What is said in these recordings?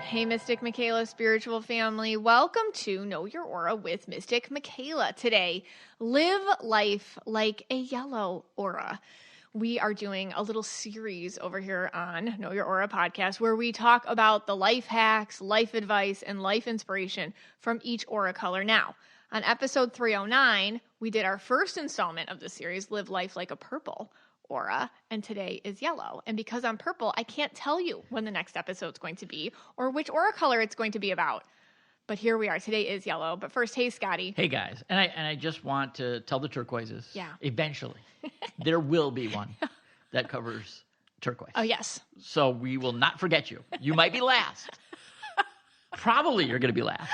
Hey, Mystic Michaela spiritual family. Welcome to Know Your Aura with Mystic Michaela. Today, live life like a yellow aura. We are doing a little series over here on Know Your Aura podcast where we talk about the life hacks, life advice, and life inspiration from each aura color. Now, on episode 309, we did our first installment of the series, Live Life Like a Purple Aura, and today is yellow. And because I'm purple, I can't tell you when the next episode's going to be or which aura color it's going to be about. But here we are. Today is yellow. But first, hey, Scotty. Hey, guys. And I just want to tell the turquoises. Yeah. Eventually, there will be one that covers turquoise. Oh, yes. So we will not forget you. You might be last. Probably you're going to be last.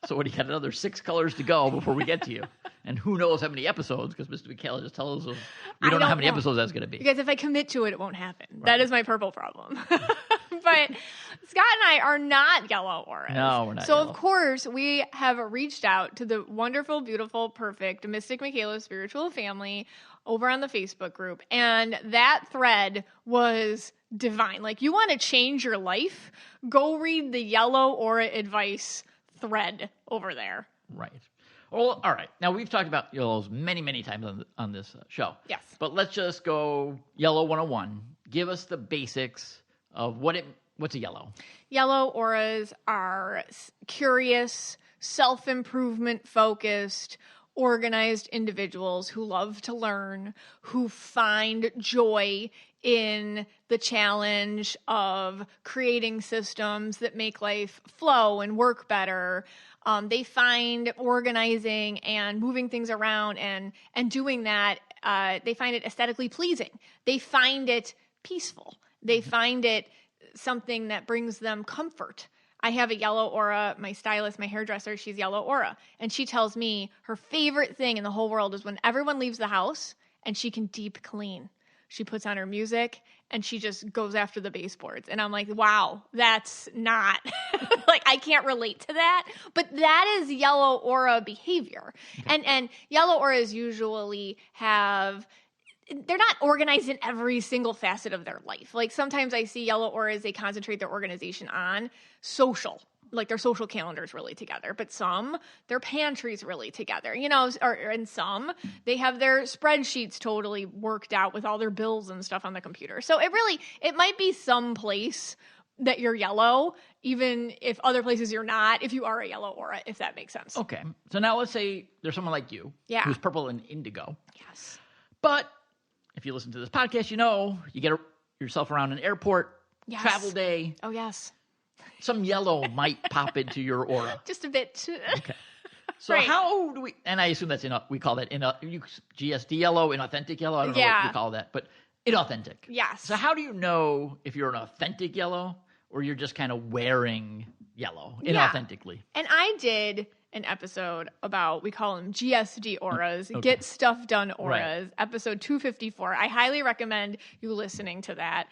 So what, you got another 6 colors to go before we get to you. And who knows how many episodes, because Mr. Michaela just tells us we don't know how many episodes that's going to be. Because if I commit to it, it won't happen. Right. That is my purple problem. But Scott and I are not yellow auras. No, we're not So, yellow. Of course, we have reached out to the wonderful, beautiful, perfect Mystic Michaela spiritual family over on the Facebook group. And that thread was divine. Like, you want to change your life? Go read the yellow aura advice thread over there. Right. Well, all right. Now, we've talked about yellows many, many times on this show. Yes. But let's just go yellow 101. Give us the basics of what's a yellow. Yellow auras are curious, self-improvement focused, organized individuals who love to learn, who find joy in the challenge of creating systems that make life flow and work better. They find organizing and moving things around and doing that, they find it aesthetically pleasing. They find it peaceful. They find it something that brings them comfort. I have a yellow aura. My stylist, my hairdresser, she's yellow aura. And she tells me her favorite thing in the whole world is when everyone leaves the house and she can deep clean. She puts on her music and she just goes after the baseboards. And I'm like, wow, that's not, like, I can't relate to that. But that is yellow aura behavior. Okay. And yellow auras usually they're not organized in every single facet of their life. Like, sometimes I see yellow auras, they concentrate their organization on social. Like, their social calendar's really together, but some, their pantry's really together, and some, they have their spreadsheets totally worked out with all their bills and stuff on the computer. So it might be some place that you're yellow, even if other places you're not, if you are a yellow aura, if that makes sense. Okay. So now let's say there's someone like you who's purple and indigo. Yes. But if you listen to this podcast, you get yourself around an airport, travel day. Oh, yes. Some yellow might pop into your aura. Just a bit. Okay. So how do we, and I assume we call that GSD yellow, inauthentic yellow. I don't know what we call that, but inauthentic. Yes. So how do you know if you're an authentic yellow or you're just kind of wearing yellow inauthentically? And I did an episode about, we call them GSD auras, Get Stuff Done auras, episode 254. I highly recommend you listening to that.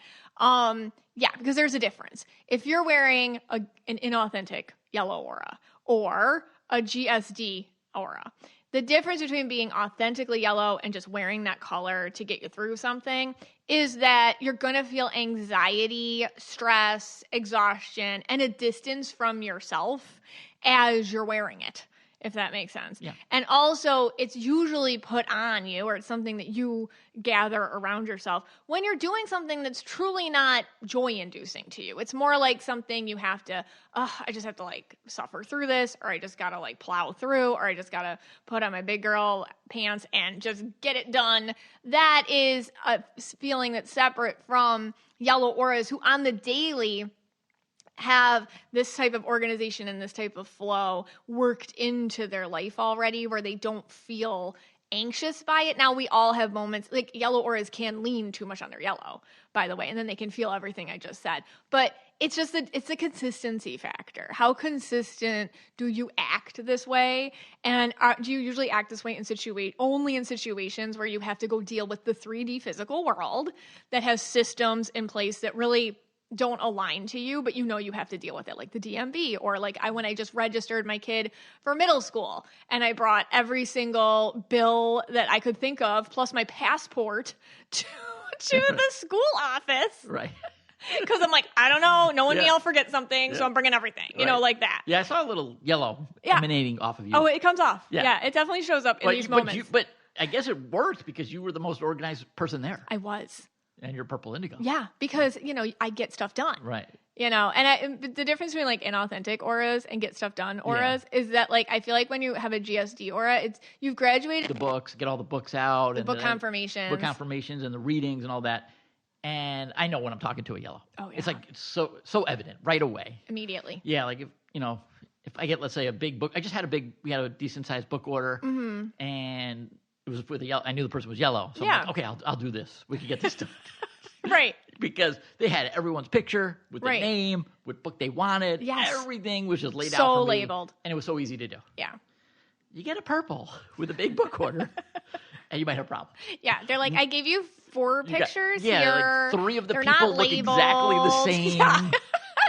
Because there's a difference. If you're wearing an inauthentic yellow aura or a GSD aura, the difference between being authentically yellow and just wearing that color to get you through something is that you're going to feel anxiety, stress, exhaustion, and a distance from yourself as you're wearing it, if that makes sense. Yeah. And also, it's usually put on you, or it's something that you gather around yourself when you're doing something that's truly not joy-inducing to you. It's more like something you have to, I just have to, like, suffer through this, or I just got to, like, plow through, or I just got to put on my big girl pants and just get it done. That is a feeling that's separate from yellow auras who on the daily have this type of organization and this type of flow worked into their life already where they don't feel anxious by it. Now, we all have moments, like, yellow auras can lean too much on their yellow, by the way, and then they can feel everything I just said. But it's just it's a consistency factor. How consistent do you act this way? And do you usually act this way only in situations where you have to go deal with the 3D physical world that has systems in place that really don't align to you, but you have to deal with it, like the DMV, or like when I just registered my kid for middle school and I brought every single bill that I could think of plus my passport to the school office. Right. Because I'm like, I don't know. No one Yeah. may all forget something, so I'm bringing everything. You know, Right. like that. Yeah, I saw a little yellow emanating off of you. Oh, it comes off. Yeah. Yeah, it definitely shows up in these moments. But I guess it worked because you were the most organized person there. I was. And you're purple indigo. Yeah, because, I get stuff done. Right. And the difference between like inauthentic auras and get stuff done auras is that like I feel like when you have a GSD aura, it's you've graduated The books, get all the books out. the book confirmations. Book confirmations and the readings and all that. And I know when I'm talking to a yellow. Oh, yeah. It's like it's so evident right away. Immediately. Yeah, like if I get, let's say, a big book, we had a decent sized book order, and it was with a yellow. I knew the person was yellow, so I'm like, okay, I'll do this. We can get this done. Right. Because they had everyone's picture with their name, what book they wanted. Yes. Everything was just laid out So for me, labeled. and it was so easy to do. Yeah. You get a purple with a big book order, and you might have a problem. Yeah. They're like, I gave you 4 pictures yeah, here. like 3 of the They're people not look labeled. exactly the same. Yeah.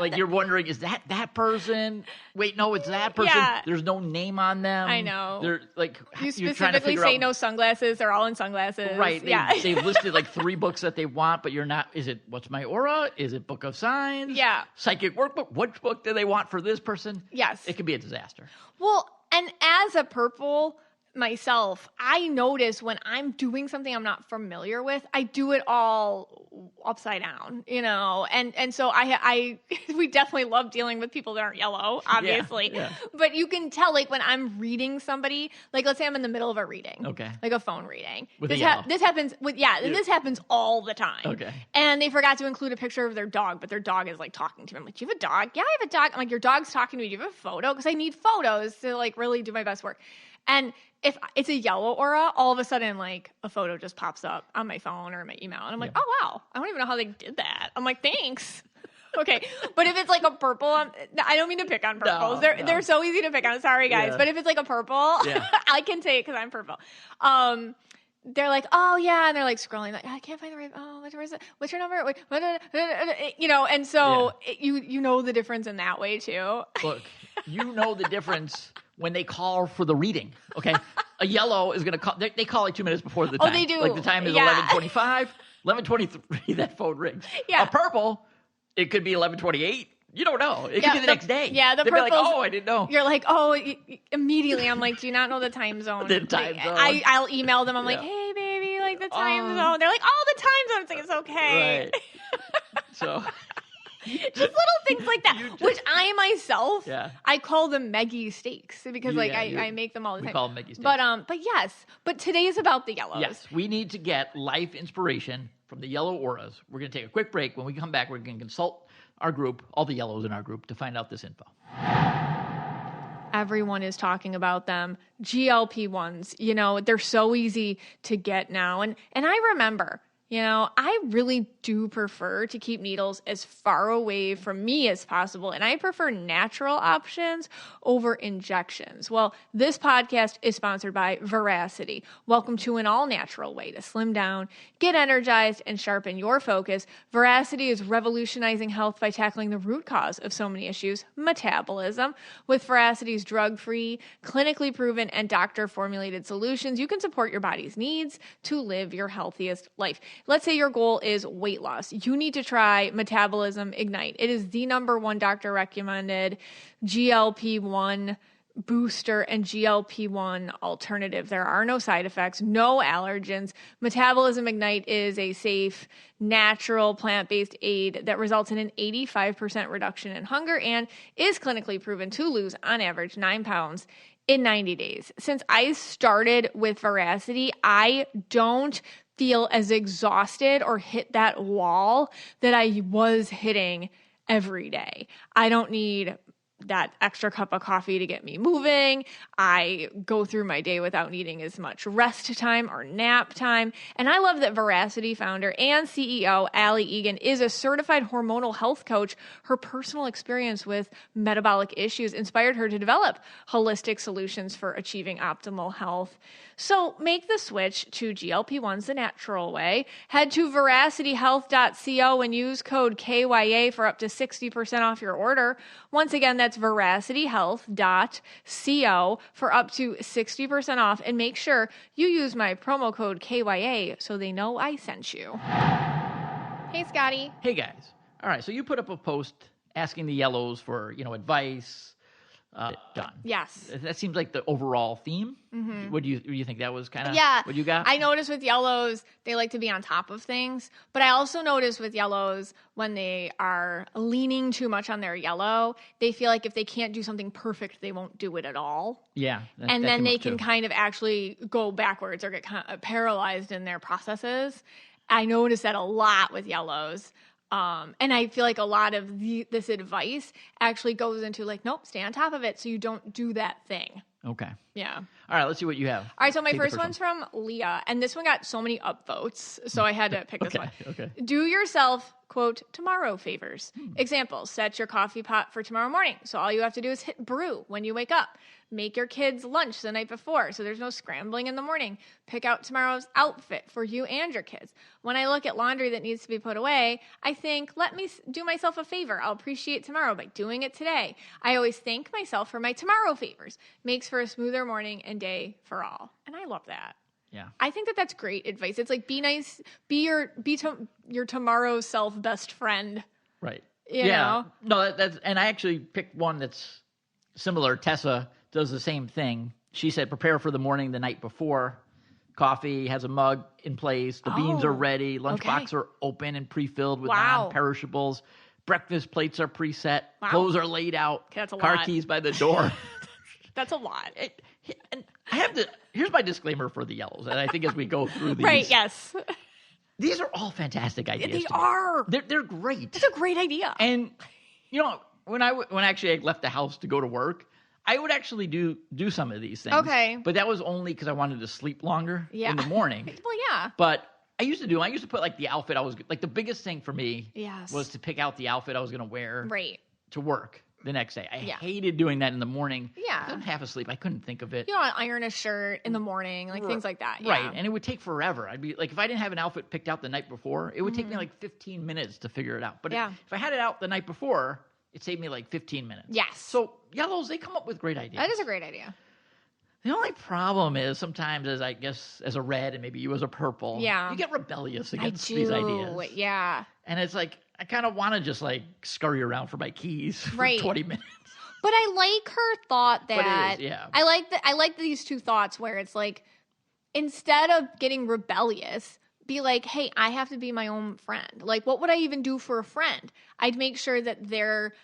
Like you're wondering, is that person? Wait, no, it's that person. Yeah. There's no name on them. I know. They're like You you're trying to specifically figure say out, no sunglasses. They're all in sunglasses. right. Yeah. They've listed like 3 books that they want, but you're not. Is it What's My Aura? Is it Book of Signs? Yeah. Psychic Workbook. Which book do they want for this person? Yes. It could be a disaster. Well, and as a purple myself, I notice when I'm doing something I'm not familiar with, I do it all upside down, and so I we definitely love dealing with people that aren't yellow, obviously. Yeah. But you can tell, like, when I'm reading somebody, like, let's say I'm in the middle of a reading. Okay. Like a phone reading. With a yellow. This happens this happens all the time. Okay. And they forgot to include a picture of their dog, but their dog is, like, talking to me. I'm like, do you have a dog? Yeah, I have a dog. I'm like, your dog's talking to me. Do you have a photo? Because I need photos to, like, really do my best work. And if it's a yellow aura, all of a sudden, like, a photo just pops up on my phone or my email. And I'm like, oh, wow. I don't even know how they did that. I'm like, thanks. Okay. But if it's like a purple, I don't mean to pick on purples. No. They're so easy to pick on. Sorry, guys. Yeah. But if it's like a purple, I can say it because I'm purple. They're like, oh, yeah. And they're like scrolling. Like, I can't find the right. Oh, where's it? What's your number? Wait, and so you know the difference in that way, too. Look, you know the difference when they call for the reading, okay? A yellow is going to call. They call like 2 minutes before the time. Oh, they do. Like the time is 11:25, 11:23, that phone rings. Yeah. A purple, it could be 11:28. You don't know. It could be the next day. Yeah, the They'd be like, purples. oh, I didn't know. You're like, immediately I'm like, do you not know the time zone? The time zone. I'll email them. I'm like, Yeah. hey, baby, like the time zone. They're like, oh, the time zone. It's like, it's okay. Right. So. Just little things like that, which I myself, I call them Meggie steaks because I make them all the time. We call them Meggie steaks. But today is about the yellows. Yes, we need to get life inspiration from the yellow auras. We're going to take a quick break. When we come back, we're going to consult our group, all the yellows in our group, to find out this info. Everyone is talking about them. GLP-1s, they're so easy to get now. And I remember, I really do prefer to keep needles as far away from me as possible. And I prefer natural options over injections. Well, this podcast is sponsored by Veracity. Welcome to an all-natural way to slim down, get energized, and sharpen your focus. Veracity is revolutionizing health by tackling the root cause of so many issues, metabolism. With Veracity's drug-free, clinically proven, and doctor-formulated solutions, you can support your body's needs to live your healthiest life. Let's say your goal is weight loss. You need to try Metabolism Ignite. It is the #1 doctor recommended GLP-1 booster and GLP-1 alternative. There are no side effects, no allergens. Metabolism Ignite is a safe, natural, plant-based aid that results in an 85% reduction in hunger and is clinically proven to lose, on average, 9 pounds in 90 days. Since I started with Veracity, I don't feel as exhausted or hit that wall that I was hitting every day. I don't need that extra cup of coffee to get me moving. I go through my day without needing as much rest time or nap time. And I love that Veracity founder and CEO Allie Egan is a certified hormonal health coach. Her personal experience with metabolic issues inspired her to develop holistic solutions for achieving optimal health. So make the switch to GLP-1s the natural way. Head to veracityhealth.co and use code KYA for up to 60% off your order. Once again, that's veracityhealth.co for up to 60% off. And make sure you use my promo code KYA so they know I sent you. Hey, Scotty. Hey, guys. All right, so you put up a post asking the yellows for, advice. Done. Yes. That seems like the overall theme. Mm-hmm. What do you think that was kind of what you got? I noticed with yellows, they like to be on top of things. But I also noticed with yellows, when they are leaning too much on their yellow, they feel like if they can't do something perfect, they won't do it at all. Yeah. And then they can kind of actually go backwards or get kind of paralyzed in their processes. I noticed that a lot with yellows. And I feel like a lot of this advice actually goes into like, nope, stay on top of it so you don't do that thing. Okay. Yeah. All right, let's see what you have. All right, so my first one's from Leah, and this one got so many upvotes, so I had to pick this one. Okay. Do yourself, quote, tomorrow favors. Example, set your coffee pot for tomorrow morning, so all you have to do is hit brew when you wake up. Make your kids lunch the night before, so there's no scrambling in the morning. Pick out tomorrow's outfit for you and your kids. When I look at laundry that needs to be put away, I think, let me do myself a favor. I'll appreciate tomorrow by doing it today. I always thank myself for my tomorrow favors. Makes for a smoother morning and day for all. And I love that. Yeah. I think that that's great advice. It's like, be nice, be your tomorrow self best friend. Right. You know? No, that's, and I actually picked one that's similar. Tessa does the same thing. She said, prepare for the morning the night before. Coffee has a mug in place. The beans are ready. Lunchbox are open and pre-filled with non-perishables. Breakfast plates are preset. Wow. Clothes are laid out. That's a Car lot. keys by the door. That's a lot. And I have to. Here's my disclaimer for the yellows, and I think as we go through these, Right? Yes. these are all fantastic ideas. They are. They're great. It's a great idea. And when actually I left the house to go to work, I would actually do some of these things. Okay. But that was only because I wanted to sleep longer in the morning. Well, yeah. But I used to put like the outfit I was like the biggest thing for me was to pick out the outfit I was going to wear to work the next day. I hated doing that in the morning. Yeah. I'm half asleep. I couldn't think of it. Iron a shirt in the morning, like things like that. Yeah. Right. And it would take forever. I'd be like, if I didn't have an outfit picked out the night before, it would take me like 15 minutes to figure it out. But if I had it out the night before, it saved me like 15 minutes. Yes. So yellows, they come up with great ideas. That is a great idea. The only problem is sometimes, as a red and maybe you as a purple, you get rebellious against these ideas. Yeah. And it's like, I kind of want to just like scurry around for my keys for 20 minutes. But I like her thought that but it is, yeah. I like these two thoughts where it's like, instead of getting rebellious, be like, hey, I have to be my own friend. Like, what would I even do for a friend? I'd make sure that their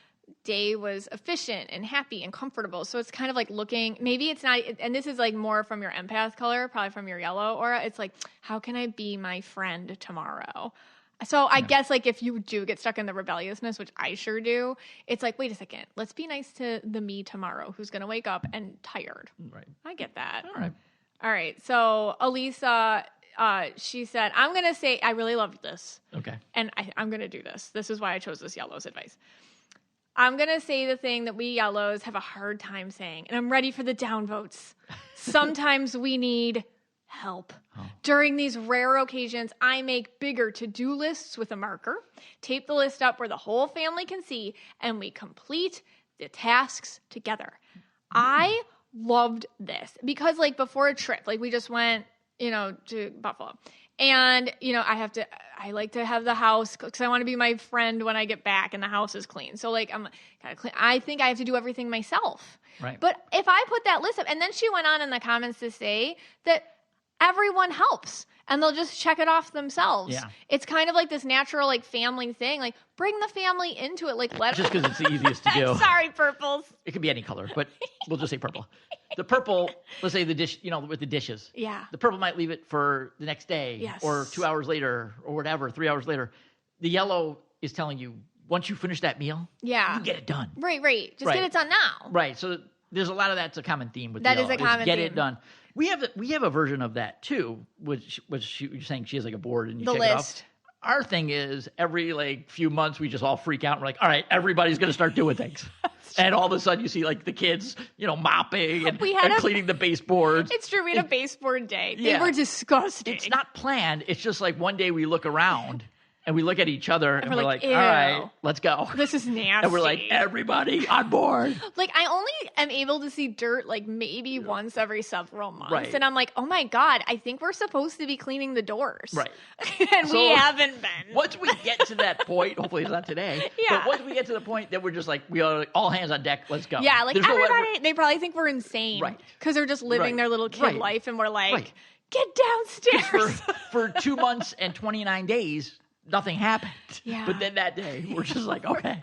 day was efficient and happy and comfortable. So it's kind of like looking, maybe it's not, and this is like more from your empath color, probably from your yellow aura. It's like, how can I be my friend tomorrow? So I guess like if you do get stuck in the rebelliousness, which I sure do, it's like, wait a second, let's be nice to the me tomorrow who's going to wake up and tired. Right. I get that. All right. So Elisa, she said, I'm going to say, I really love this. Okay. And I'm going to do this. This is why I chose this yellows advice. I'm going to say the thing that we yellows have a hard time saying, and I'm ready for the downvotes. Sometimes we need help. During these rare occasions, I make bigger to-do lists with a marker, tape the list up where the whole family can see, and we complete the tasks together. I loved this because like before a trip, like we just went, to Buffalo. And, I like to have the house because I want to be my friend when I get back and the house is clean. So like I'm kind of clean. I think I have to do everything myself. Right. But if I put that list up, and then she went on in the comments to say that everyone helps and they'll just check it off themselves. Yeah. It's kind of like this natural like family thing. Like bring the family into it. Like let just because it's the easiest to do. Sorry, purples. It could be any color, but we'll just say purple. The purple, let's say the dish, with the dishes. Yeah. The purple might leave it for the next day or 2 hours later or whatever, 3 hours later. The yellow is telling you, once you finish that meal, you get it done. Right. Just get it done now. Right. So there's a lot of that's a common theme with that the yellow. Is a common get theme. It done. We have a version of that too, which you're saying she has like a board and you the check list. it off. Our thing is every like few months we just all freak out and we're like, all right, everybody's going to start doing things. And all of a sudden you see like the kids, mopping and cleaning the baseboards. It's true. We had a baseboard day. They were disgusting. It's not planned. It's just like one day we look around And we look at each other and we're like, "Ew. all right, let's go. This is nasty." And we're like, everybody on board. Like, I only am able to see dirt like maybe once every several months. Right. And I'm like, oh my God, I think we're supposed to be cleaning the doors. Right. And So, we haven't been. Once we get to that point, hopefully it's not today, Yeah. but once we get to the point that we're just like, we are like, all hands on deck, let's go. Yeah, like There's no way everybody, they probably think we're insane. Right. Because they're just living Right. their little kid Right. life and we're like, Right. get downstairs. for 2 months and 29 days, nothing happened. Yeah. But then that day, we're just like, okay.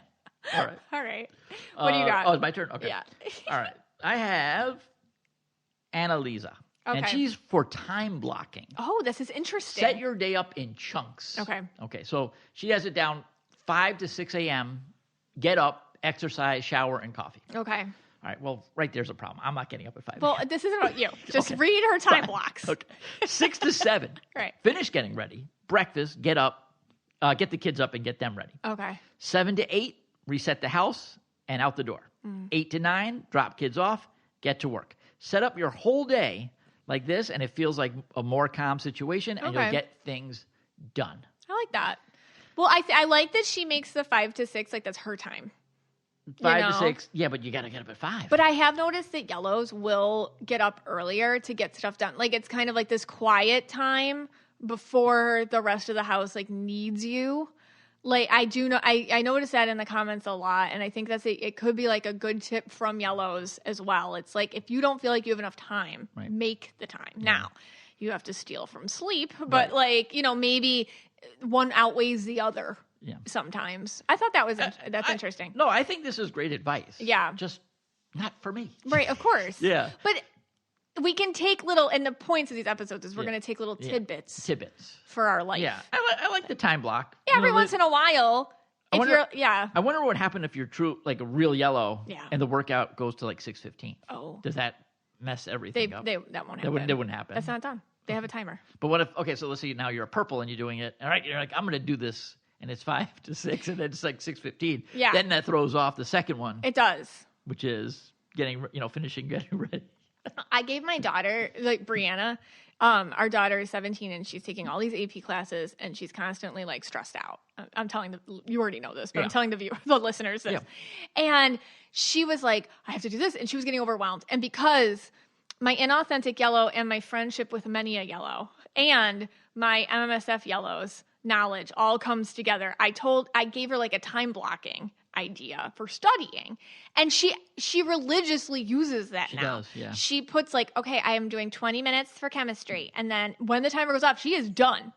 All right. All right. What do you got? Oh, it's my turn? Okay. Yeah. All right. I have Annalisa. And Okay. she's for time blocking. Oh, this is interesting. Set your day up in chunks. Okay. Okay. So she has it down 5 to 6 a.m. Get up, exercise, shower, and coffee. Okay. All right. Well, right there's a problem. I'm not getting up at 5 Well, a.m. this isn't about you. Just Okay. read her time Fine. blocks. Okay. 6 to 7. Right. Finish getting ready. Breakfast. Get up. Get the kids up and get them ready. Okay. 7 to 8. Reset the house and out the door. 8 to 9. Drop kids off. Get to work. Set up your whole day like this, and it feels like a more calm situation, and Okay. you'll get things done. I like that. Well, I like that she makes the 5 to 6 like that's her time. 5 to know? 6. Yeah, but you got to get up at 5. But I have noticed that yellows will get up earlier to get stuff done. Like it's kind of like this quiet time before the rest of the house like needs you. Like I do know, I noticed that in the comments a lot, and I think it could be like a good tip from yellows as well. It's like if you don't feel like you have enough time, Right. make the time. Now, you have to steal from sleep, but like maybe one outweighs the other. Yeah. Sometimes I thought that was that's interesting. No, I think this is great advice. Yeah. Just not for me. Right, of course. Yeah. But we can take little, and the points of these episodes is we're Yeah. going to take little Yeah. tidbits Tidbits. for our life. Yeah. I like the time block. Yeah, every once in a while. I If wonder- yeah. I wonder what would happen if you're true, like a real yellow, Yeah. and the workout goes to like 6:15. Oh. Does that mess everything up? That won't happen. That wouldn't happen. That's not done. They have a timer. But what if, okay, so let's say now you're a purple and you're doing it. All right, you're like, I'm going to do this, and it's 5 to 6, and then it's like 6:15. Yeah. Then that throws off the second one, It does. which is finishing getting ready. I gave my daughter, like Brianna, our daughter is 17 and she's taking all these AP classes and she's constantly like stressed out. I'm telling you already know this, but I'm Yeah. telling the listeners this. Yeah. And she was like, I have to do this. And she was getting overwhelmed. And because my inauthentic yellow and my friendship with many a yellow and my MMSF yellows knowledge all comes together. I gave her like a time blocking idea for studying, and she religiously uses that She now. does, yeah. She puts like, okay, I am doing 20 minutes for chemistry, and then when the timer goes off, she is done.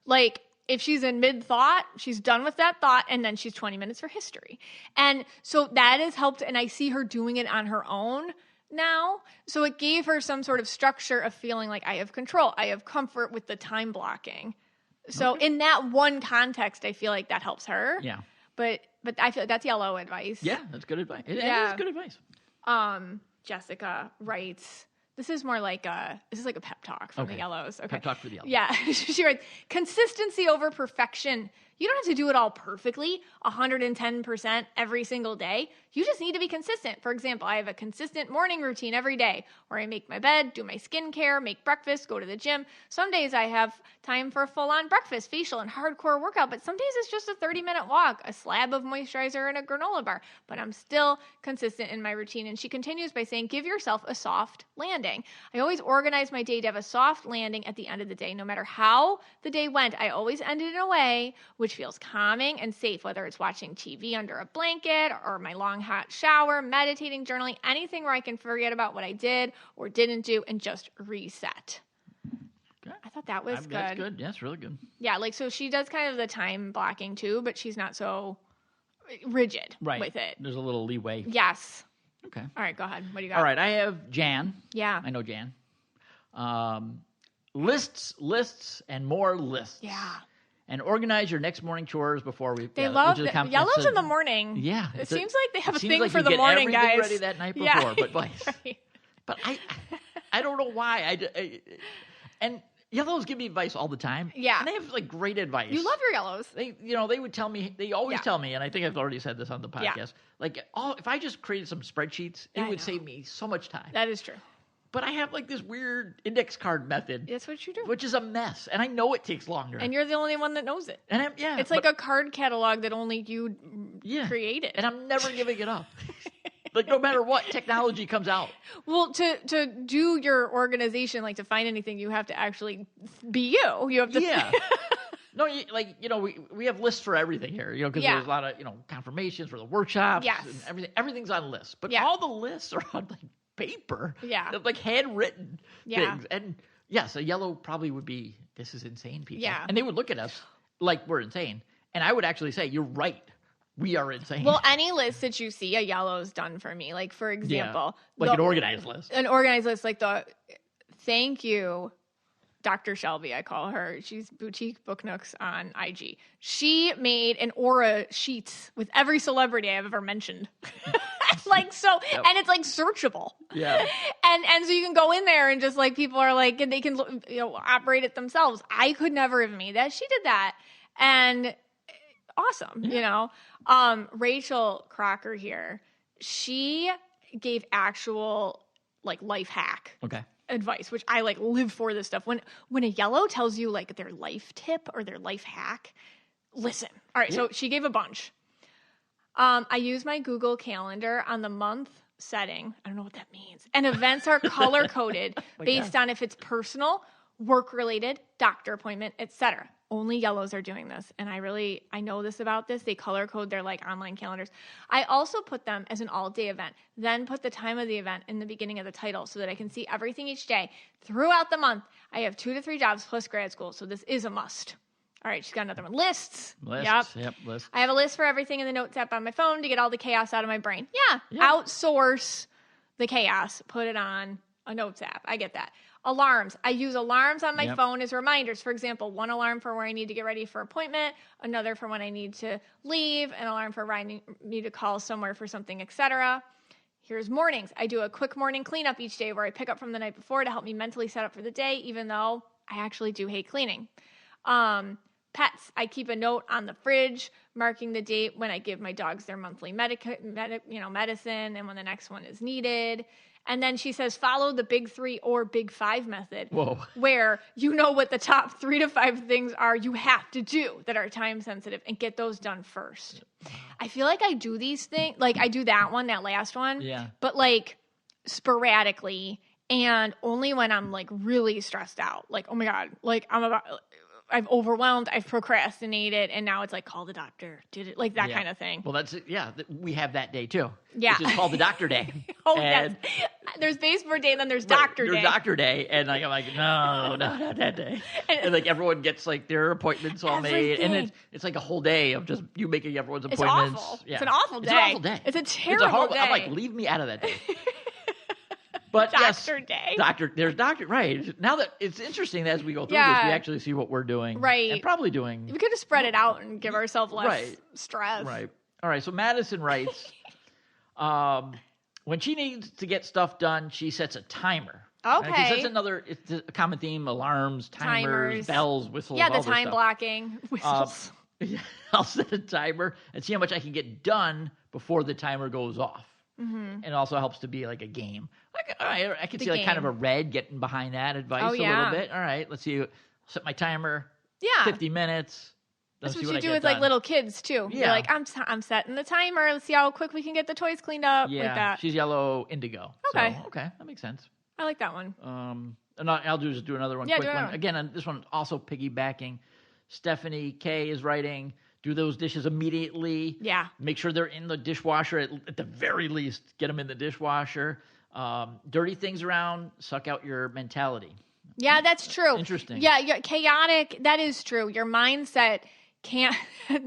Like if she's in mid thought, she's done with that thought, and then she's 20 minutes for history. And so that has helped, and I see her doing it on her own now. So it gave her some sort of structure of feeling like I have control. I have comfort with the time blocking. So in that one context, I feel like that helps her. Yeah. But I feel that's yellow advice. Yeah, that's good advice. It Yeah. is good advice. Jessica writes, this is like a pep talk from the Okay. yellows. Okay. Pep talk for the yellows. Yeah. She writes, consistency over perfection. You don't have to do it all perfectly, 110% every single day. You just need to be consistent. For example, I have a consistent morning routine every day where I make my bed, do my skincare, make breakfast, go to the gym. Some days I have time for a full-on breakfast, facial, and hardcore workout, but some days it's just a 30-minute walk, a slab of moisturizer, and a granola bar. But I'm still consistent in my routine. And she continues by saying, give yourself a soft landing. I always organize my day to have a soft landing at the end of the day. No matter how the day went, I always ended in a way which feels calming and safe, whether it's watching TV under a blanket or my long hot shower, meditating, journaling, anything where I can forget about what I did or didn't do and just reset. Okay. I thought that was good. That's good. Yeah, it's really good. Yeah, like so she does kind of the time blocking too, but she's not so rigid with it. There's a little leeway. Yes. Okay. All right, go ahead. What do you got? All right, I have Jan. Yeah. I know Jan. Lists, and more lists. Yeah. And organize your next morning chores before we. They love which is the yellows in the morning. Yeah, It seems like they have a seems thing like for you the get morning, everything guys. ready that night before, Yeah. but vice. Right. But I don't know why. And yellows give me advice all the time. Yeah. And they have like great advice. You love your yellows. They would tell me. They always Yeah. tell me, and I think I've already said this on the podcast. Yeah. Like, if I just created some spreadsheets, it I would know. save me so much time. That is true. but I have like this weird index card method. That's what you do. Which is a mess. And I know it takes longer. And you're the only one that knows it. And it's like a card catalog that only you created. And I'm never giving it up. Like, no matter what technology comes out. Well, to do your organization, like to find anything, you have to actually be you. You have to. Yeah. No, we have lists for everything here, because there's a lot of, confirmations for the workshops. Yes. And everything's on lists. But all the lists are on, like, paper. Yeah. They're, like, handwritten things. And, yes, a yellow probably would be, this is insane, people. Yeah. And they would look at us like we're insane. And I would actually say, you're right. We are insane. Well, any list that you see, a yellow's done for me. Like, for example. Like an organized list. An organized list, like thank you, Dr. Shelby, I call her. She's Boutique Book Nooks on IG. She made an aura sheets with every celebrity I've ever mentioned. And it's like searchable. Yeah. And so you can go in there and just like people are like, and they can operate it themselves. I could never have made that. She did that. And awesome, Rachel Crocker here, she gave actual like life hack advice, which I like live for this stuff. When a yellow tells you like their life tip or their life hack, listen. All right, so she gave a bunch. I use my Google Calendar on the month setting. I don't know what that means. And events are color coded based on if it's personal, work related, doctor appointment, etc. Only yellows are doing this. And I know this about this. They color code their like online calendars. I also put them as an all day event, then put the time of the event in the beginning of the title so that I can see everything each day throughout the month. I have 2 to 3 jobs plus grad school. So this is a must. All right. She's got another one. Lists. Yep. Lists. I have a list for everything in the notes app on my phone to get all the chaos out of my brain. Yeah. Outsource the chaos. Put it on a notes app. I get that. Alarms. I use alarms on my phone as reminders. For example, one alarm for where I need to get ready for appointment, another for when I need to leave, an alarm for where I need to call somewhere for something, etc. Here's mornings. I do a quick morning cleanup each day where I pick up from the night before to help me mentally set up for the day, even though I actually do hate cleaning. Pets. I keep a note on the fridge marking the date when I give my dogs their monthly medicine and when the next one is needed. And then she says, follow the big 3 or big 5 method. Whoa. Where you know what the top 3 to 5 things are you have to do that are time sensitive and get those done first. I feel like I do these things, like I do that last one. Yeah. But like sporadically and only when I'm like really stressed out. Like, oh my God, like I've overwhelmed, I've procrastinated, and now it's like, call the doctor, did it, like that kind of thing. Well, that's, we have that day too. Yeah. Which is called the doctor day. Yes. There's baseball day, and then there's doctor day. There's doctor day, and like, I'm like, no, not that day. And like everyone gets like their appointments all made, and it's like a whole day of just you making everyone's appointments. It's awful. Yeah. It's an awful day. It's an awful day. It's a terrible day. I'm like, leave me out of that day. But doctor day. There's doctor, right. Now that it's interesting as we go through this, we actually see what we're doing. Right. And probably doing. We could have spread it out and give ourselves less stress. Right. All right. So Madison writes, when she needs to get stuff done, she sets a timer. Okay. Right? It's a common theme, alarms, timers, bells, whistles, yeah, all the time stuff. Blocking, whistles. I'll set a timer and see how much I can get done before the timer goes off. Mm-hmm. And it also helps to be like a game. Like, all right, I can see like kind of a red getting behind that advice a little bit. All right, let's see. I'll set my timer. Yeah. 50 minutes. That's what you do with like little kids too. Yeah. You're like, I'm setting the timer. Let's see how quick we can get the toys cleaned up. Yeah. Like that. She's yellow indigo. Okay. So, okay, that makes sense. I like that one. And I'll just do another one. Yeah, quick do one. Again, this one also piggybacking. Stephanie K is writing. Do those dishes immediately. Yeah. Make sure they're in the dishwasher at the very least. Get them in the dishwasher. Dirty things around, suck out your mentality. Yeah, that's true. Interesting. Yeah, chaotic. That is true. Your mindset can't.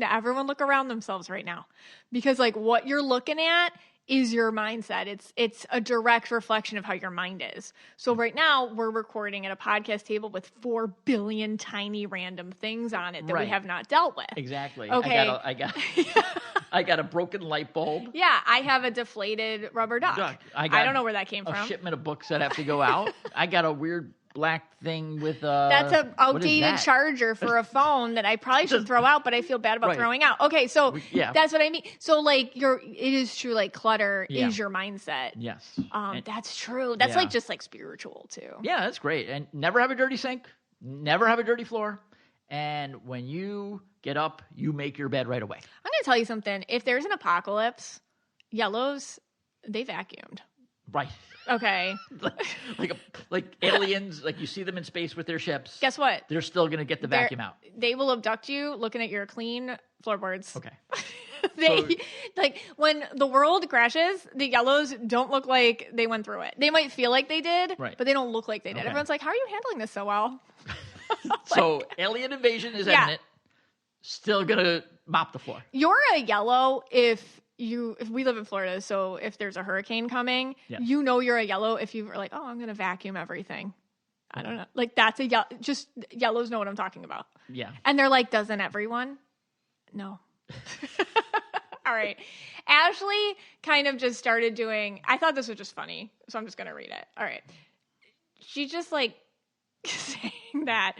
Everyone look around themselves right now, because like what you're looking at is your mindset. It's a direct reflection of how your mind is. So right now we're recording at a podcast table with 4 billion tiny random things on it that we have not dealt with. Exactly. Okay. I got a broken light bulb. Yeah, I have a deflated rubber duck. I don't know where that came from. A shipment of books that have to go out. I got a weird black thing with That's an what is outdated that? charger for a phone that I probably should throw out, but I feel bad about Right. throwing out. Okay, so Yeah. that's what I mean. So like it is true, like clutter Yeah. is your mindset. Yes. That's true. That's Yeah. like just like spiritual too. Yeah, that's great. And never have a dirty sink, never have a dirty floor. And when you get up, you make your bed right away. I'm going to tell you something. If there's an apocalypse, yellows, they vacuumed. Right. Okay. like aliens, like you see them in space with their ships. Guess what? They're still going to get the vacuum out. They will abduct you looking at your clean floorboards. Okay. Like when the world crashes, the yellows don't look like they went through it. They might feel like they did, Right. but they don't look like they did. Okay. Everyone's like, how are you handling this so well? So alien invasion is imminent. Still going to mop the floor. You're a yellow if we live in Florida, so if there's a hurricane coming, Yes. you know you're a yellow if you were like, oh, I'm going to vacuum everything. I don't know. Like that's a yellow. Just yellows know what I'm talking about. Yeah. And they're like, doesn't everyone? No. All right. Ashley kind of just started doing, I thought this was just funny, so I'm just going to read it. All right. She just like saying that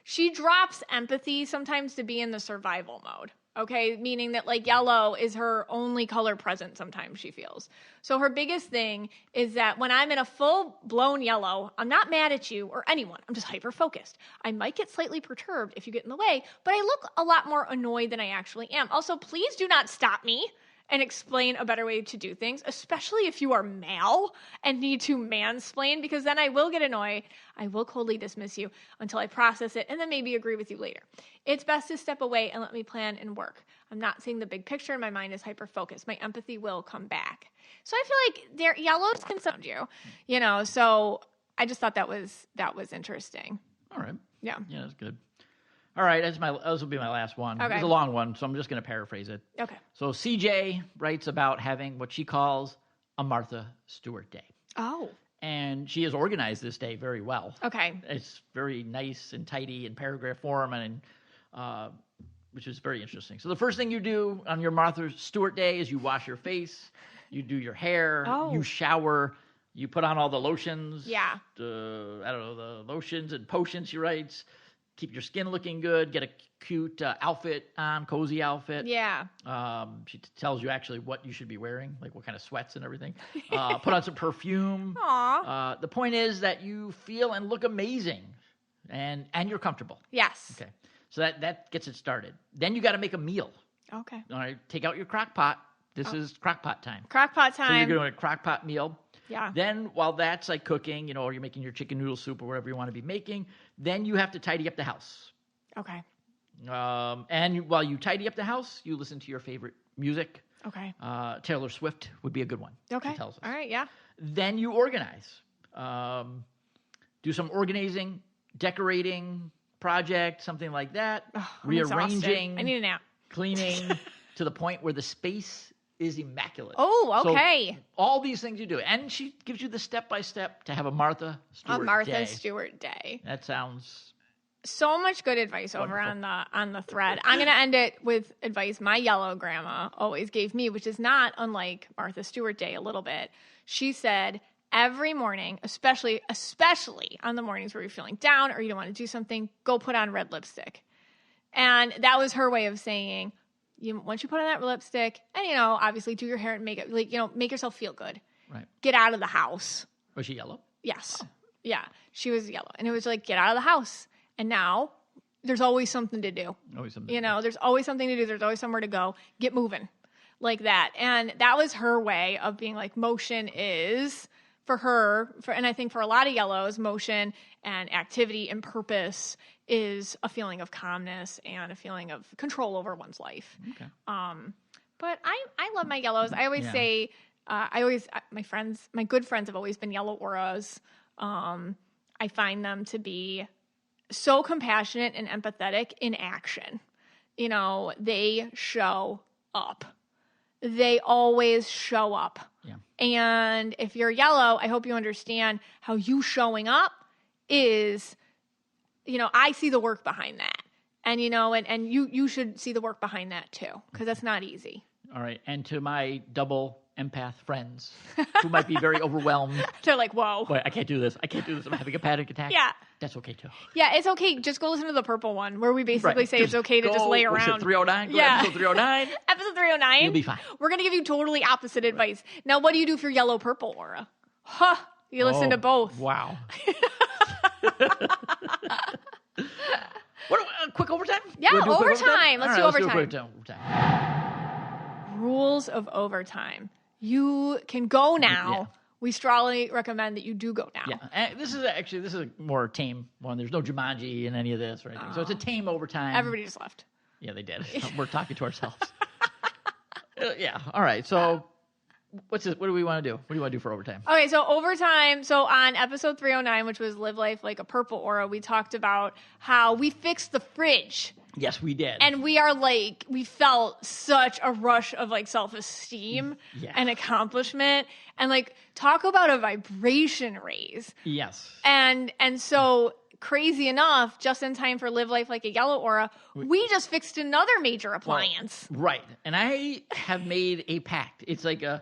she drops empathy sometimes to be in the survival mode. Okay, meaning that like yellow is her only color present sometimes she feels. So her biggest thing is that when I'm in a full blown yellow, I'm not mad at you or anyone. I'm just hyper focused. I might get slightly perturbed if you get in the way, but I look a lot more annoyed than I actually am. Also, please do not stop me and explain a better way to do things, especially if you are male and need to mansplain, because then I will get annoyed. I will coldly dismiss you until I process it and then maybe agree with you later. It's best to step away and let me plan and work. I'm not seeing the big picture and my mind is hyper-focused. My empathy will come back. So I feel like yellows can sound you know, so I just thought that was interesting. All right. Yeah. Yeah, that's good. All right, this will be my last one. Okay. It's a long one, so I'm just going to paraphrase it. Okay. So CJ writes about having what she calls a Martha Stewart day. Oh. And she has organized this day very well. Okay. It's very nice and tidy in paragraph form, and which is very interesting. So the first thing you do on your Martha Stewart day is you wash your face, you do your hair, you shower, you put on all the lotions. Yeah. The lotions and potions she writes. Keep your skin looking good. Get a cute outfit on, cozy outfit. Yeah. She tells you actually what you should be wearing, like what kind of sweats and everything. Put on some perfume. Aw. The point is that you feel and look amazing, and you're comfortable. Yes. Okay. So that gets it started. Then you got to make a meal. Okay. All right. Take out your crock pot. This is crock pot time. Crock pot So time. you're doing a crock pot meal. Yeah. Then while that's like cooking, or you're making your chicken noodle soup or whatever you want to be making, then you have to tidy up the house. Okay. And while you tidy up the house, you listen to your favorite music. Okay. Taylor Swift would be a good one. Okay. She tells us. All right. Yeah. Then you organize. Do some organizing, decorating project, something like that. I'm Rearranging. exhausted. I need a nap. Cleaning to the point where the space is immaculate. Oh, okay. So all these things you do. And she gives you the step-by-step to have a Martha Stewart A Martha day. Stewart day. That sounds... So much good advice over on the thread. I'm going to end it with advice my yellow grandma always gave me, which is not unlike Martha Stewart day a little bit. She said, every morning, especially on the mornings where you're feeling down or you don't want to do something, go put on red lipstick. And that was her way of saying, once you put on that lipstick and, obviously do your hair and makeup, make yourself feel good. Right. Get out of the house. Was she yellow? Yes. Oh. Yeah. She was yellow. And it was like, get out of the house. And now there's always something to do. Always something. There's always something to do. There's always somewhere to go. Get moving like that. And that was her way of being like, motion is for her, and I think for a lot of yellows, motion and activity and purpose is a feeling of calmness and a feeling of control over one's life. Okay. But I love my yellows. I always say, my good friends have always been yellow auras. I find them to be so compassionate and empathetic in action. They show up. They always show up. Yeah. And if you're yellow, I hope you understand how you showing up is, I see the work behind that. And, and you should see the work behind that too, because that's not easy. All right. And to my double empath friends who might be very overwhelmed. They're like, whoa. Wait, I can't do this. I'm having a panic attack. Yeah. That's okay, too. Yeah, it's okay. Just go listen to the purple one where we basically say it's okay to just lay Was around. it 309? Go to Yeah. episode 309. Episode 309. You'll be fine. We're going to give you totally opposite advice. Now, what do you do for yellow-purple aura? Huh. You listen to both. Wow. Quick overtime? Yeah, Wanna do a quick overtime. Let's All do right, overtime. Rules of overtime. You can go now. Yeah. We strongly recommend that you do go now. Yeah, and this is a more tame one. There's no Jumanji in any of this or anything. So it's a tame overtime. Everybody just left. Yeah, they did. We're talking to ourselves. Yeah. All right. So what's this? What do we want to do? What do you want to do for overtime? Okay, so overtime. So on episode 309, which was Live Life Like a Purple Aura, we talked about how we fixed the fridge. Yes, we did. And we felt such a rush of like self-esteem and accomplishment, and like talk about a vibration raise. Yes. And so crazy enough, just in time for Live Life Like a Yellow Aura, we just fixed another major appliance. Well, right. And I have made a pact. It's like an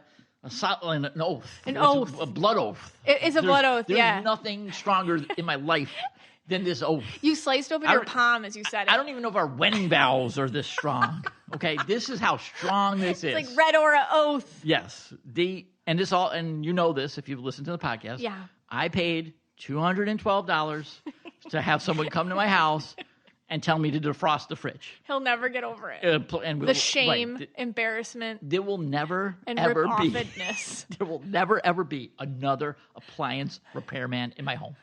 oath. An It's oath. A blood oath. It's a blood oath, yeah. There's nothing stronger in my life than this oath. You sliced open your palm as you said it. I don't even know if our wedding vows are this strong. Okay, this is how strong this is. It's like Red Aura oath. Yes. And you know this if you've listened to the podcast. Yeah. I paid $212 to have someone come to my house and tell me to defrost the fridge. He'll never get over it. The shame, embarrassment, there will never and ever be. rip-offedness. There will never ever be another appliance repairman in my home.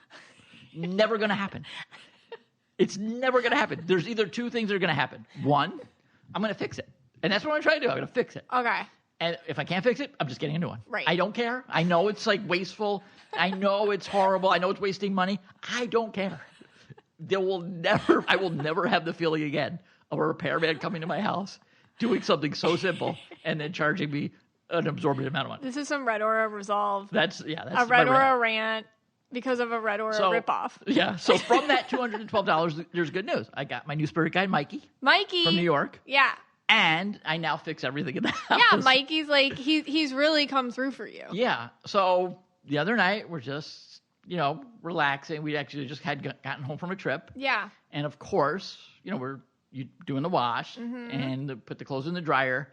Never going to happen. It's never going to happen. There's either two things that are going to happen. One, I'm going to fix it. And that's what I'm trying to do. I'm going to fix it. Okay. And if I can't fix it, I'm just getting a new one. Right. I don't care. I know it's like wasteful. I know it's horrible. I know it's wasting money. I don't care. I will never have the feeling again of a repairman coming to my house, doing something so simple, and then charging me an absorbent amount of money. This is some Red Aura resolve. That's a Red Aura rant because of a Red Aura ripoff. Yeah. So from that $212, there's good news. I got my new spirit guide, Mikey from New York. Yeah. And I now fix everything in the house. Yeah, Mikey's like, he's really come through for you. Yeah. So the other night, we're just, relaxing. We actually just had gotten home from a trip. Yeah. And of course, we're doing the wash and put the clothes in the dryer.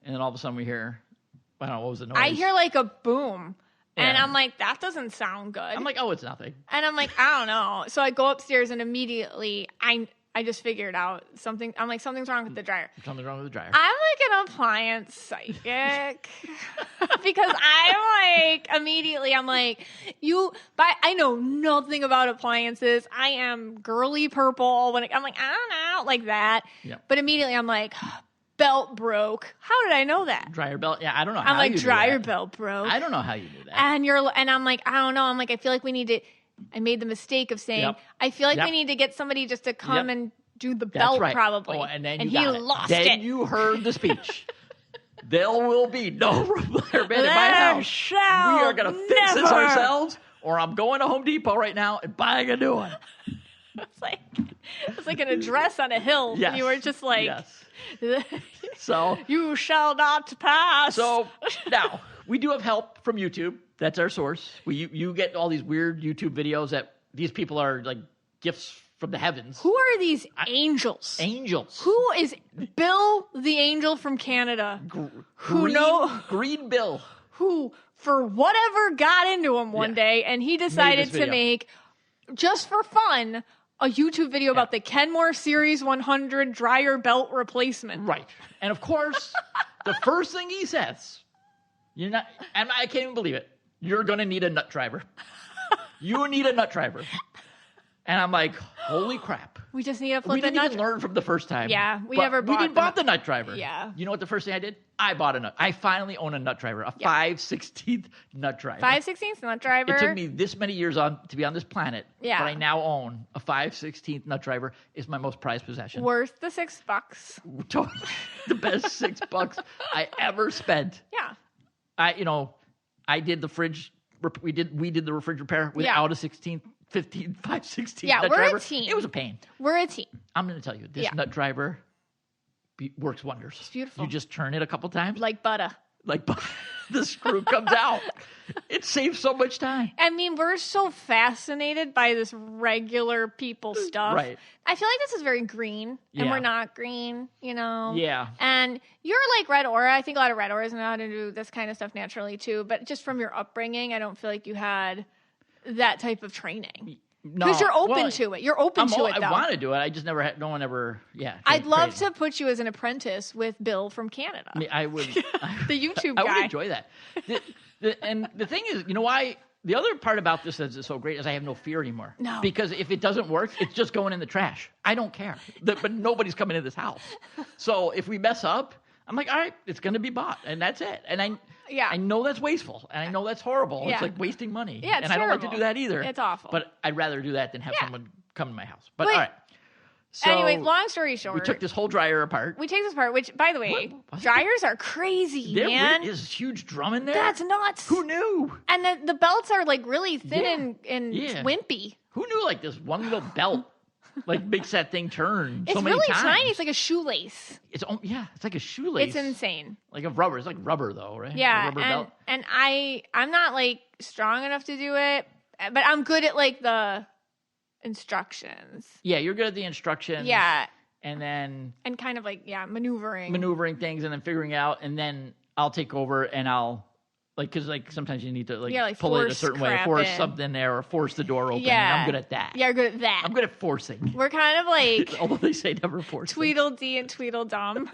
And then all of a sudden we hear, I don't know, what was the noise? I hear like a boom. Yeah. And I'm like, that doesn't sound good. I'm like, oh, it's nothing. And I'm like, I don't know. So I go upstairs and immediately I just figured out something. I'm like, something's wrong with the dryer. Something's wrong with the dryer. I'm like an appliance psychic because immediately I'm like, I know nothing about appliances. I am girly purple I'm like, I don't know, like that. Yep. But immediately I'm like, belt broke. How did I know that? Dryer belt. Yeah, I don't know how I'm like, you do dryer that. belt broke. I don't know how you do that. And I'm like, I don't know. I'm like, I feel like we need to. I made the mistake of saying, Yep. I feel like Yep. we need to get somebody just to come Yep. and do the That's belt right. probably. Oh, and then he got it. lost Then it. you heard the speech. There will be no repairman in my There house. shall We are going to fix this never. ourselves, or I'm going to Home Depot right now and buying a new one. It's like an address on a hill. Yes. And you were just like, Yes. So you shall not pass. So now we do have help from YouTube. That's our source. You get all these weird YouTube videos that these people are like gifts from the heavens. Who are these angels? Angels. Who is Bill the angel from Canada? Green Bill. Who, for whatever, got into him one day and he decided to make, just for fun, a YouTube video about the Kenmore Series 100 dryer belt replacement. Right. And of course, the first thing he says, and I can't even believe it, you're going to need a nut driver. You need a nut driver. And I'm like, holy crap. We just need to flip We the didn't nut. even learn from the first time. Yeah, we didn't bought the nut driver. Yeah. You know what the first thing I did? I bought a nut. I finally own a nut driver, a 5/16 nut driver. 5/16 nut driver. It took me this many years to be on this planet. Yeah. But I now own a 5/16 nut driver. Is my most prized possession. Worth the $6. The best $6 I ever spent. Yeah. I did the fridge. We did the refrigerator repair without a 5/16 Yeah, nut we're driver. a team. It was a pain. We're a team. I'm going to tell you, this nut driver works wonders. It's beautiful. You just turn it a couple times. Like butter. like the screw comes out. It saves so much time. I mean, we're so fascinated by this regular people stuff. Right. I feel like this is very green, and Yeah. we're not green, you know? Yeah. And you're like red aura. I think a lot of red auras know how to do this kind of stuff naturally, too. But just from your upbringing, I don't feel like you had that type of training. No, Because you're open to it. You're open to it, though. I want to do it. I just never had. No one ever. Yeah. I'd love to put you as an apprentice with Bill from Canada. I mean, I would. The YouTube I guy. would enjoy that. And the thing is, you know why? The other part about this that's so great is I have no fear anymore. No. Because if it doesn't work, it's just going in the trash. I don't care. But nobody's coming in this house. So if we mess up, I'm like, all right, it's going to be bought, and that's it. And I know that's wasteful, and I know that's horrible. Yeah. It's like wasting money. Yeah, it's and I don't like to terrible. do that either. It's awful. But I'd rather do that than have someone come to my house. But Wait. all right. So Anyway, long story short. we took this whole dryer apart. We take this apart, which, by the way, What? dryers are crazy, There man. is a huge drum in there. That's nuts. Who knew? And the belts are like really thin and Yeah. wimpy. Who knew like this one little belt like makes that thing turn It's so many really times? tiny. It's like a shoelace. It's like a shoelace. It's insane. Like a rubber. It's like rubber though, right? Yeah, A rubber belt. and I'm not like strong enough to do it, but I'm good at like the instructions. Yeah, you're good at the instructions. Yeah, And then and kind of like maneuvering. maneuvering things and then figuring out, and then I'll take over and I'll because sometimes you need to like pull it a force certain way, crap force in. something there, or force the door open. Yeah, And I'm good at that. Yeah, you're good at that. I'm good at forcing. We're kind of like Although they say never force. Tweedledee and Tweedledum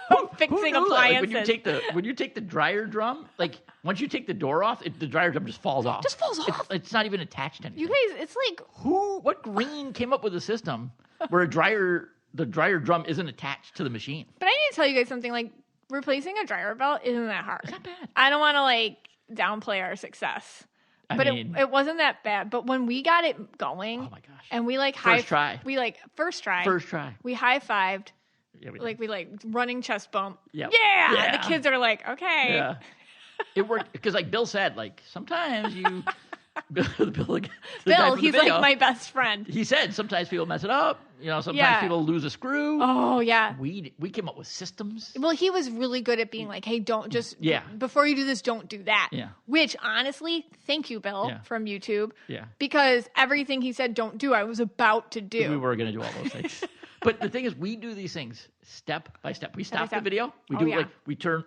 Who fixing knew that? Like, appliances. when you take the dryer drum, like once you take the door off, the dryer drum just falls off. Just falls off. It's not even attached to anything. You guys, it's like What green came up with a system where the dryer drum isn't attached to the machine? But I need to tell you guys something, like, replacing a dryer belt isn't that hard. It's not bad. I don't want to, like, downplay our success. I But mean, it wasn't that bad. But when we got it going, oh my gosh. and we, like, First try. First try. First try. We high-fived, Yeah, we running chest bump. Yep. Yeah! Yeah. The kids are like, okay. Yeah. It worked because, like Bill said, like sometimes you, Bill, the guy from the He's video, like my best friend. He said sometimes people mess it up. Sometimes Yeah. people lose a screw. Oh, yeah. We came up with systems. Well, he was really good at being like, hey, don't just, Yeah. before you do this, don't do that. Yeah. Which, honestly, thank you, Bill, Yeah. from YouTube. Yeah. Because everything he said don't do, I was about to do. We were going to do all those things. But the thing is, we do these things step by step. We stop the step. video. We Oh, do yeah.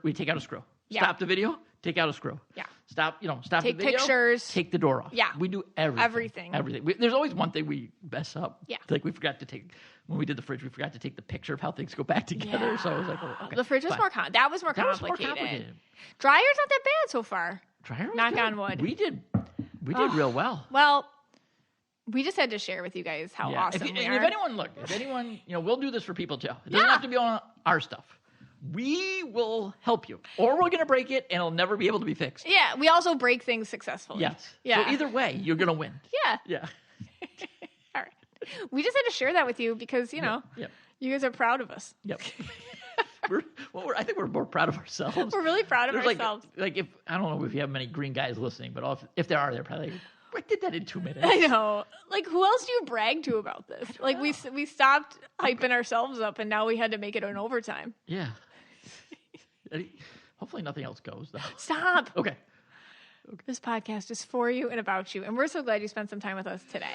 we take out a screw. Yeah. Stop the video. Take out a screw. Yeah. Stop Take the video. pictures. Take the door off. Yeah. We do everything. Everything. There's always one thing we mess up. Yeah. Like we forgot to take, when we did the fridge, we forgot to take the picture of how things go back together. Yeah. So I was like, oh, okay. The fridge was fine. more that was more That was complicated. more complicated. Dryer's not that bad so far. Dryer was Knock good. on wood. We did real well. Well, we just had to share with you guys how Yeah. awesome we are. If anyone, we'll do this for people too. It doesn't have to be on our stuff. We will help you, or we're going to break it and it'll never be able to be fixed. Yeah, we also break things successfully. Yes. Yeah. So either way, you're going to win. Yeah. Yeah. All right. We just had to share that with you because, Yep. you guys are proud of us. Yep. I think we're more proud of ourselves. We're really proud of There's ourselves. Like if I don't know if you have many green guys listening, but if there are, they're probably like, I did that in 2 minutes. I know. Like, who else do you brag to about this? Like, we stopped hyping ourselves up, and now we had to make it an overtime. Yeah. Hopefully nothing else goes though. Stop. Okay. This podcast is for you and about you, and we're so glad you spent some time with us today.